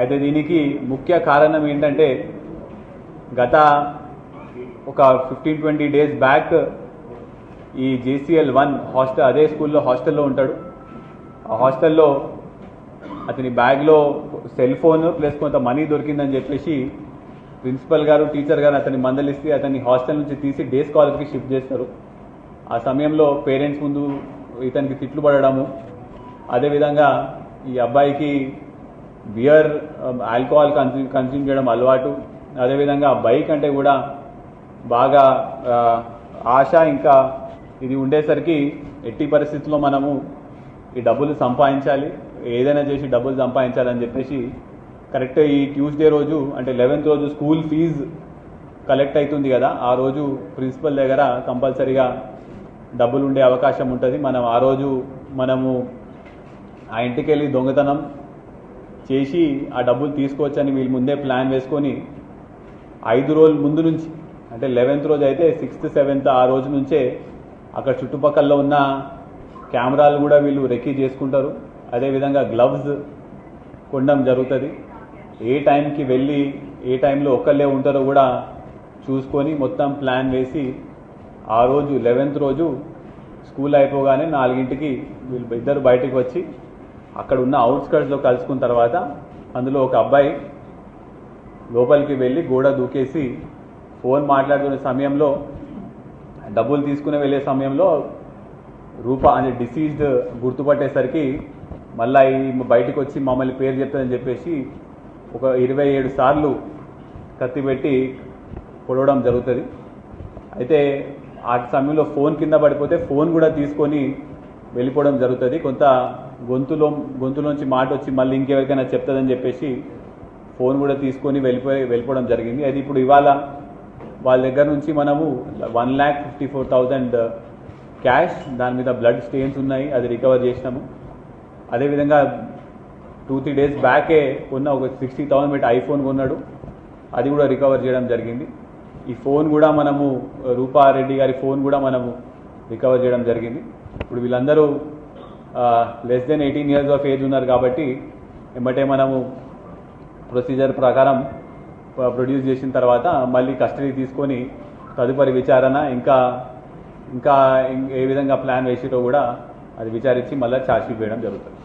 అయితే దీనికి ముఖ్య కారణం ఏంటంటే గత ఒక 15-20 డేస్ బ్యాక్ ఈ JCL1 హాస్టల్ అదే స్కూల్లో హాస్టల్లో ఉంటాడు. ఆ హాస్టల్లో అతని బ్యాగ్లో సెల్ ఫోన్ ప్లస్ కొంత మనీ దొరికిందని చెప్పేసి ప్రిన్సిపల్ గారు టీచర్ గారు అతన్ని మందలిస్తే అతన్ని హాస్టల్ నుంచి తీసి డే స్కాలర్కి షిఫ్ట్ చేస్తారు. ఆ సమయంలో పేరెంట్స్ ముందు ఇతనికి తిట్లు పడడము, అదేవిధంగా ఈ అబ్బాయికి బియర్ ఆల్కహాల్ కన్స్యూమ్ చేయడం అలవాటు, అదేవిధంగా బైక్ అంటే కూడా బాగా ఆశ, ఇంకా ఇది ఉండేసరికి ఎట్టి పరిస్థితుల్లో మనము ఈ డబ్బులు సంపాదించాలి, ఏదైనా చేసి డబ్బులు సంపాదించాలని చెప్పేసి కరెక్ట్ ఈ ట్యూస్డే రోజు అంటే 11th రోజు స్కూల్ ఫీజు కలెక్ట్ అవుతుంది కదా, ఆ రోజు ప్రిన్సిపల్ దగ్గర కంపల్సరీగా డబ్బులు ఉండే అవకాశం ఉంటుంది. మనం ఆ రోజు మనము ఆ ఇంటికి వెళ్ళి దొంగతనం చేసి ఆ డబ్బులు తీసుకోవచ్చని వీళ్ళు ముందే ప్లాన్ వేసుకొని 5 రోజుల ముందు నుంచి అంటే 11th రోజు అయితే 6th 7th ఆ రోజు నుంచే అక్కడ చుట్టుపక్కల ఉన్న కెమెరాలు కూడా వీళ్ళు రెక్కీ చేసుకుంటారు. అదేవిధంగా గ్లవ్స్ కొనడం జరుగుతుంది. ఏ టైంకి వెళ్ళి ఏ టైంలో ఒక్కళ్ళే ఉంటారో కూడా చూసుకొని మొత్తం ప్లాన్ వేసి ఆ రోజు 11th రోజు స్కూల్ అయిపోగానే 4ంటికి వీళ్ళు ఇద్దరు బయటికి వచ్చి అక్కడ ఉన్న అవుట్స్కర్ట్స్లో కలుసుకున్న తర్వాత అందులో ఒక అబ్బాయి లోపలికి వెళ్ళి గోడ దూకేసి ఫోన్ మాట్లాడుకునే సమయంలో డబ్బులు తీసుకుని వెళ్ళే సమయంలో రూపా అనే డిసీజ్డ్ గుర్తుపట్టేసరికి మళ్ళీ బయటకు వచ్చి మమ్మల్ని పేరు చెప్తుందని చెప్పేసి ఒక 27 సార్లు కత్తి పెట్టి పొడవడం జరుగుతుంది. అయితే ఆ సమయంలో ఫోన్ కింద పడిపోతే ఫోన్ కూడా తీసుకొని వెళ్ళిపోవడం జరుగుతుంది. కొంత గొంతులోంచి మాట వచ్చి మళ్ళీ ఇంకెవరికైనా చెప్తుందని చెప్పేసి ఫోన్ కూడా తీసుకొని వెళ్ళిపోవడం జరిగింది. అది ఇప్పుడు ఇవాళ వాళ్ళ దగ్గర నుంచి మనము 1,54,000 క్యాష్, దాని మీద బ్లడ్ స్టెయిన్స్ ఉన్నాయి, అది రికవర్ చేసినాము. అదేవిధంగా 2-3 డేస్ బ్యాకే కొన్న ఒక 60,000 పెట్టి ఐఫోన్ కొన్నాడు, అది కూడా రికవర్ చేయడం జరిగింది. ఈ ఫోన్ కూడా మనము రూపారెడ్డి గారి ఫోన్ కూడా మనము రికవర్ చేయడం జరిగింది. ఇప్పుడు వీళ్ళందరూ less than 18 years of age ఉన్నారు కాబట్టి ఏమంటే మనము ప్రొసీజర్ ప్రకారం ప్రొడ్యూస్ చేసిన తర్వాత మళ్ళీ కస్టడీ తీసుకొని తదుపరి విచారణ ఇంకా ఏ విధంగా ప్లాన్ వేసిరో కూడా అది విచారించి మళ్ళీ ఛార్జ్షీట్ వేయడం జరుగుతుంది.